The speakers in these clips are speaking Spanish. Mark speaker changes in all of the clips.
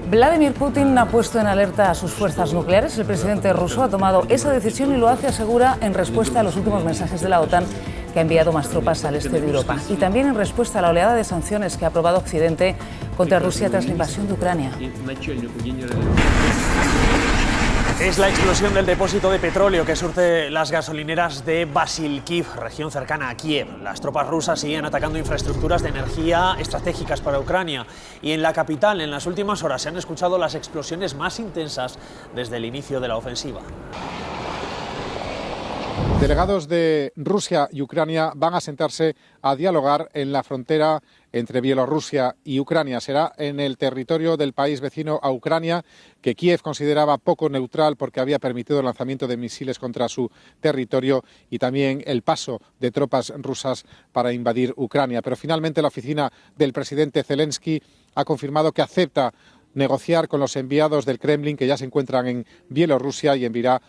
Speaker 1: Vladimir Putin ha puesto en alerta a sus fuerzas nucleares. El presidente ruso ha tomado esa decisión y lo hace, asegura, en respuesta a los últimos mensajes de la OTAN, que ha enviado más tropas al este de Europa. Y también en respuesta a la oleada de sanciones que ha aprobado Occidente contra Rusia tras la invasión de Ucrania.
Speaker 2: Es la explosión del depósito de petróleo que surte las gasolineras de Basilkiv, región cercana a Kiev. Las tropas rusas siguen atacando infraestructuras de energía estratégicas para Ucrania. Y en la capital, en las últimas horas, se han escuchado las explosiones más intensas desde el inicio de la ofensiva.
Speaker 3: Delegados de Rusia y Ucrania van a sentarse a dialogar en la frontera entre Bielorrusia y Ucrania. Será en el territorio del país vecino a Ucrania, que Kiev consideraba poco neutral porque había permitido el lanzamiento de misiles contra su territorio y también el paso de tropas rusas para invadir Ucrania. Pero finalmente la oficina del presidente Zelensky ha confirmado que acepta negociar con los enviados del Kremlin que ya se encuentran en Bielorrusia y enviará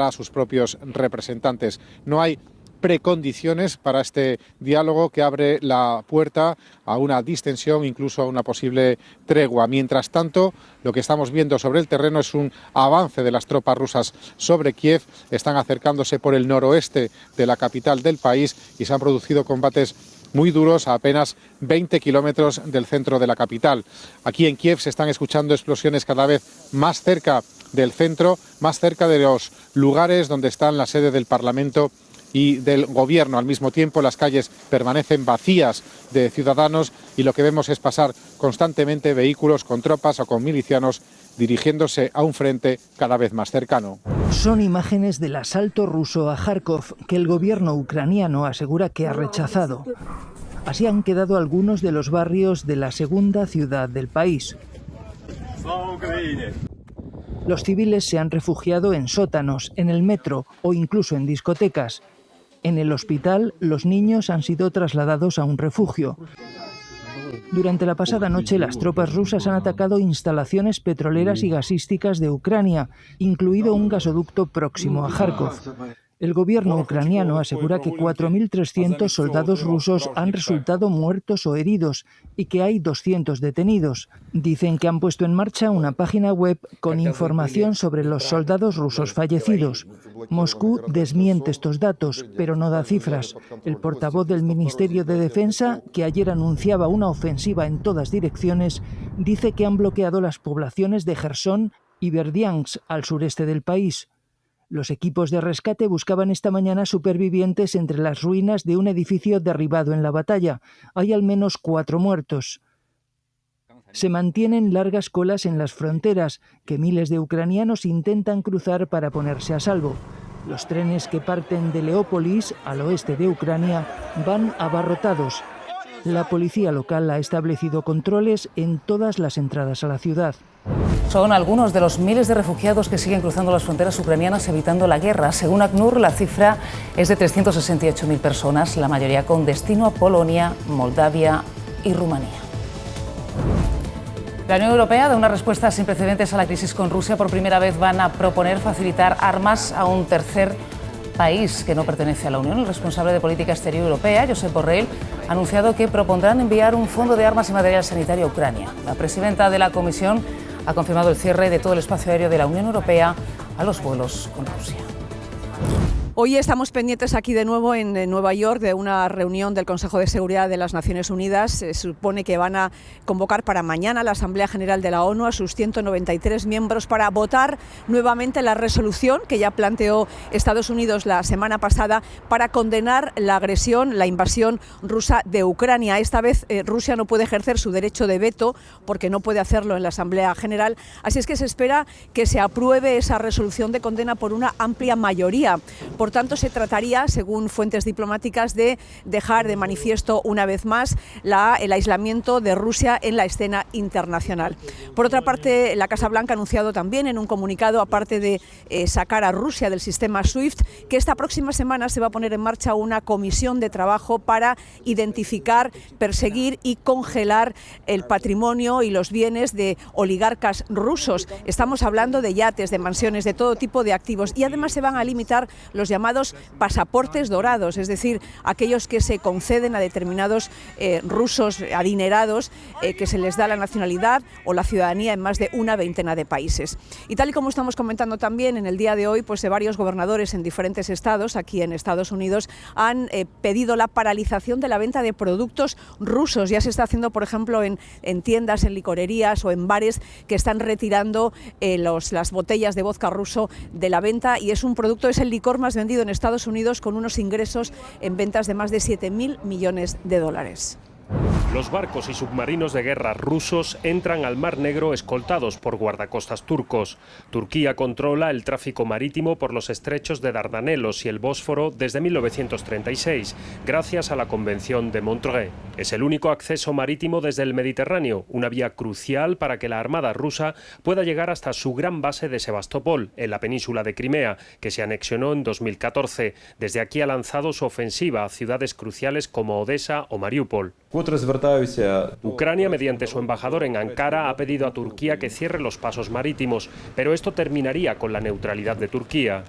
Speaker 3: a sus propios representantes. No hay precondiciones para este diálogo que abre la puerta a una distensión, incluso a una posible tregua. Mientras tanto, lo que estamos viendo sobre el terreno es un avance de las tropas rusas sobre Kiev. Están acercándose por el noroeste de la capital del país y se han producido combates muy duros a apenas 20 kilómetros del centro de la capital. Aquí en Kiev se están escuchando explosiones cada vez más cerca del centro, más cerca de los lugares donde están la sede del Parlamento y del Gobierno. Al mismo tiempo, las calles permanecen vacías de ciudadanos y lo que vemos es pasar constantemente vehículos con tropas o con milicianos dirigiéndose a un frente cada vez más cercano.
Speaker 4: Son imágenes del asalto ruso a Kharkov que el gobierno ucraniano asegura que ha rechazado. Así han quedado algunos de los barrios de la segunda ciudad del país. Los civiles se han refugiado en sótanos, en el metro o incluso en discotecas. En el hospital, los niños han sido trasladados a un refugio. Durante la pasada noche, las tropas rusas han atacado instalaciones petroleras y gasísticas de Ucrania, incluido un gasoducto próximo a Kharkov. El gobierno ucraniano asegura que 4.300 soldados rusos han resultado muertos o heridos y que hay 200 detenidos. Dicen que han puesto en marcha una página web con información sobre los soldados rusos fallecidos. Moscú desmiente estos datos, pero no da cifras. El portavoz del Ministerio de Defensa, que ayer anunciaba una ofensiva en todas direcciones, dice que han bloqueado las poblaciones de Jersón y Berdiansk, al sureste del país. Los equipos de rescate buscaban esta mañana supervivientes entre las ruinas de un edificio derribado en la batalla. Hay al menos 4 muertos. Se mantienen largas colas en las fronteras que miles de ucranianos intentan cruzar para ponerse a salvo. Los trenes que parten de Leópolis, al oeste de Ucrania, van abarrotados. La policía local ha establecido controles en todas las entradas a la ciudad.
Speaker 1: Son algunos de los miles de refugiados que siguen cruzando las fronteras ucranianas evitando la guerra. Según ACNUR, la cifra es de 368.000 personas, la mayoría con destino a Polonia, Moldavia y Rumanía. La Unión Europea da una respuesta sin precedentes a la crisis con Rusia. Por primera vez van a proponer facilitar armas a un tercer país que no pertenece a la Unión. El responsable de política exterior europea, Josep Borrell, ha anunciado que propondrán enviar un fondo de armas y material sanitario a Ucrania. La presidenta de la Comisión ha confirmado el cierre de todo el espacio aéreo de la Unión Europea a los vuelos con Rusia.
Speaker 5: Hoy estamos pendientes aquí de nuevo en Nueva York de una reunión del Consejo de Seguridad de las Naciones Unidas. Se supone que van a convocar para mañana la Asamblea General de la ONU a sus 193 miembros para votar nuevamente la resolución que ya planteó Estados Unidos la semana pasada para condenar la agresión, la invasión rusa de Ucrania. Esta vez Rusia no puede ejercer su derecho de veto porque no puede hacerlo en la Asamblea General. Así es que se espera que se apruebe esa resolución de condena por una amplia mayoría. Por tanto, se trataría, según fuentes diplomáticas, de dejar de manifiesto una vez más el aislamiento de Rusia en la escena internacional. Por otra parte, la Casa Blanca ha anunciado también en un comunicado, aparte de sacar a Rusia del sistema SWIFT, que esta próxima semana se va a poner en marcha una comisión de trabajo para identificar, perseguir y congelar el patrimonio y los bienes de oligarcas rusos. Estamos hablando de yates, de mansiones, de todo tipo de activos, y además se van a limitar los llamados llamados pasaportes dorados, es decir, aquellos que se conceden a determinados rusos adinerados que se les da la nacionalidad o la ciudadanía en más de una veintena de países. Y tal y como estamos comentando también en el día de hoy, pues varios gobernadores en diferentes estados, aquí en Estados Unidos, han pedido la paralización de la venta de productos rusos. Ya se está haciendo, por ejemplo, en tiendas, en licorerías o en bares que están retirando las botellas de vodka ruso de la venta, y es el licor más vendido en Estados Unidos, con unos ingresos en ventas de más de 7.000 millones de dólares.
Speaker 6: Los barcos y submarinos de guerra rusos entran al Mar Negro escoltados por guardacostas turcos. Turquía controla el tráfico marítimo por los estrechos de Dardanelos y el Bósforo desde 1936, gracias a la Convención de Montreux. Es el único acceso marítimo desde el Mediterráneo, una vía crucial para que la Armada rusa pueda llegar hasta su gran base de Sebastopol, en la península de Crimea, que se anexionó en 2014. Desde aquí ha lanzado su ofensiva a ciudades cruciales como Odessa o Mariupol. Ucrania, mediante su embajador en Ankara, ha pedido a Turquía que cierre los pasos marítimos, pero esto terminaría con la neutralidad de Turquía.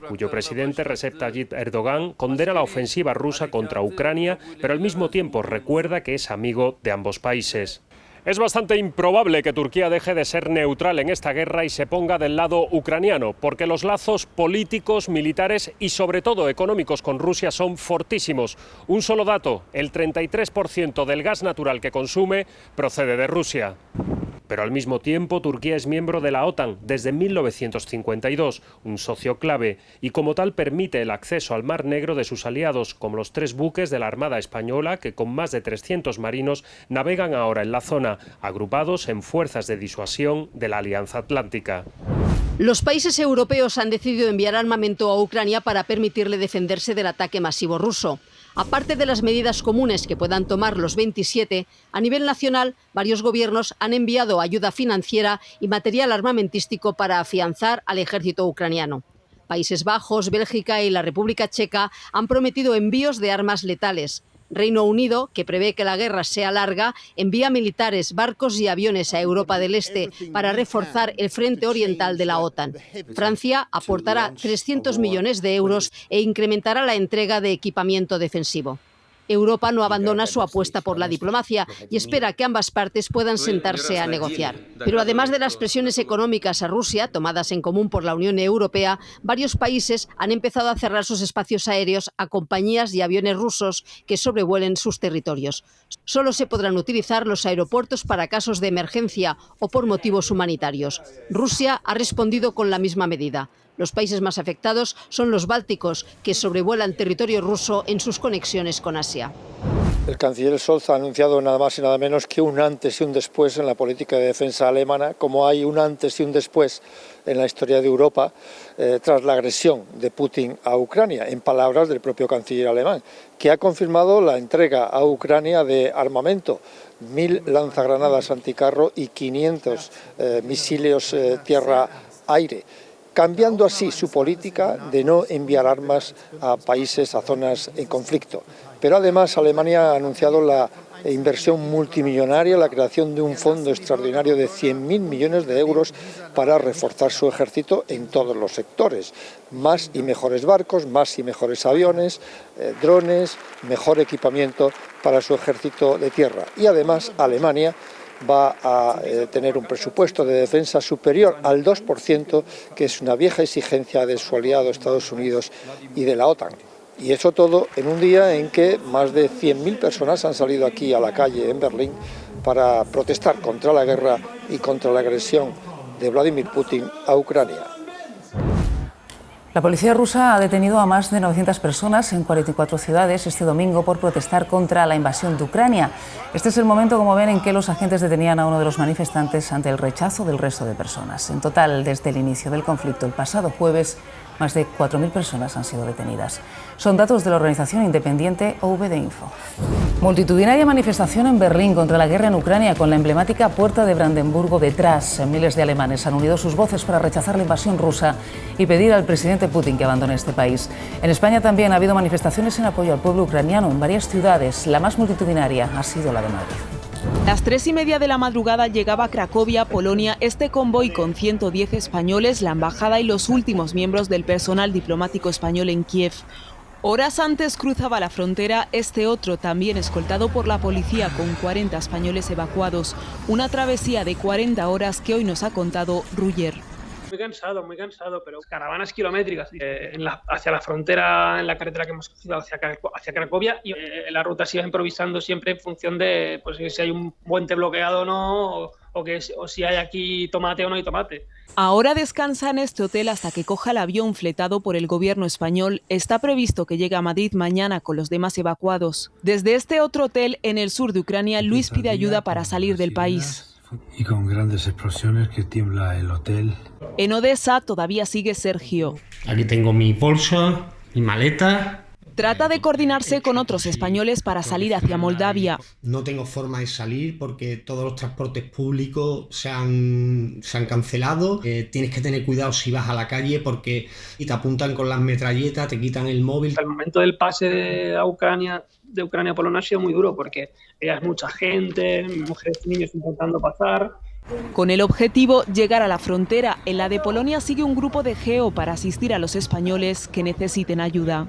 Speaker 6: Cuyo presidente Recep Tayyip Erdogan condena la ofensiva rusa contra Ucrania, pero al mismo tiempo recuerda que es amigo de ambos países. Es bastante improbable que Turquía deje de ser neutral en esta guerra y se ponga del lado ucraniano, porque los lazos políticos, militares y sobre todo económicos con Rusia son fortísimos. Un solo dato: el 33% del gas natural que consume procede de Rusia. Pero al mismo tiempo Turquía es miembro de la OTAN desde 1952, un socio clave, y como tal permite el acceso al Mar Negro de sus aliados, como los 3 buques de la Armada Española que con más de 300 marinos navegan ahora en la zona, agrupados en fuerzas de disuasión de la Alianza Atlántica.
Speaker 7: Los países europeos han decidido enviar armamento a Ucrania para permitirle defenderse del ataque masivo ruso. Aparte de las medidas comunes que puedan tomar los 27, a nivel nacional, varios gobiernos han enviado ayuda financiera y material armamentístico para afianzar al ejército ucraniano. Países Bajos, Bélgica y la República Checa han prometido envíos de armas letales. Reino Unido, que prevé que la guerra sea larga, envía militares, barcos y aviones a Europa del Este para reforzar el frente oriental de la OTAN. Francia aportará 300 millones de euros e incrementará la entrega de equipamiento defensivo. Europa no abandona su apuesta por la diplomacia y espera que ambas partes puedan sentarse a negociar. Pero además de las presiones económicas a Rusia, tomadas en común por la Unión Europea, varios países han empezado a cerrar sus espacios aéreos a compañías y aviones rusos que sobrevuelen sus territorios. Solo se podrán utilizar los aeropuertos para casos de emergencia o por motivos humanitarios. Rusia ha respondido con la misma medida. Los países más afectados son los bálticos, que sobrevuelan territorio ruso en sus conexiones con Asia.
Speaker 8: El canciller Scholz ha anunciado nada más y nada menos que un antes y un después en la política de defensa alemana, como hay un antes y un después en la historia de Europa tras la agresión de Putin a Ucrania, en palabras del propio canciller alemán, que ha confirmado la entrega a Ucrania de armamento, 1.000 lanzagranadas anticarro y 500 misiles tierra-aire, cambiando así su política de no enviar armas a países, a zonas en conflicto. Pero además Alemania ha anunciado la inversión multimillonaria, la creación de un fondo extraordinario de 100.000 millones de euros para reforzar su ejército en todos los sectores. Más y mejores barcos, más y mejores aviones, drones, mejor equipamiento para su ejército de tierra. Y además Alemania va a tener un presupuesto de defensa superior al 2%, que es una vieja exigencia de su aliado Estados Unidos y de la OTAN. Y eso todo en un día en que más de 100.000 personas han salido aquí a la calle en Berlín para protestar contra la guerra y contra la agresión de Vladimir Putin a Ucrania.
Speaker 1: La policía rusa ha detenido a más de 900 personas en 44 ciudades este domingo por protestar contra la invasión de Ucrania. Este es el momento, como ven, en que los agentes detenían a uno de los manifestantes ante el rechazo del resto de personas. En total, desde el inicio del conflicto el pasado jueves, más de 4.000 personas han sido detenidas. Son datos de la organización independiente OVD Info. Multitudinaria manifestación en Berlín contra la guerra en Ucrania, con la emblemática Puerta de Brandenburgo detrás. Miles de alemanes han unido sus voces para rechazar la invasión rusa y pedir al presidente Putin que abandone este país. En España también ha habido manifestaciones en apoyo al pueblo ucraniano en varias ciudades. La más multitudinaria ha sido la de Madrid.
Speaker 9: Las 3:30 de la madrugada llegaba a Cracovia, Polonia, este convoy con 110 españoles, la embajada y los últimos miembros del personal diplomático español en Kiev. Horas antes cruzaba la frontera este otro, también escoltado por la policía, con 40 españoles evacuados. Una travesía de 40 horas que hoy nos ha contado Ruller.
Speaker 10: Muy cansado, pero caravanas kilométricas hacia la frontera, en la carretera que hemos cogido hacia Cracovia, y la ruta se iba improvisando siempre en función de pues, si hay un puente bloqueado o no, o si hay aquí tomate o no hay tomate.
Speaker 9: Ahora descansa en este hotel hasta que coja el avión fletado por el gobierno español. Está previsto que llegue a Madrid mañana con los demás evacuados. Desde este otro hotel en el sur de Ucrania, Luis pide ayuda para salir del país.
Speaker 11: Y con grandes explosiones que tiembla el hotel.
Speaker 9: En Odessa todavía sigue Sergio.
Speaker 12: Aquí tengo mi bolsa, mi maleta.
Speaker 9: Trata de coordinarse con otros españoles para salir hacia Moldavia.
Speaker 12: No tengo forma de salir porque todos los transportes públicos se han cancelado. Tienes que tener cuidado si vas a la calle porque te apuntan con las metralletas, te quitan el móvil.
Speaker 10: El momento del pase de Ucrania a Polonia ha sido muy duro porque es mucha gente, mujeres y niños intentando pasar.
Speaker 9: Con el objetivo llegar a la frontera, en la de Polonia sigue un grupo de GEO para asistir a los españoles que necesiten ayuda.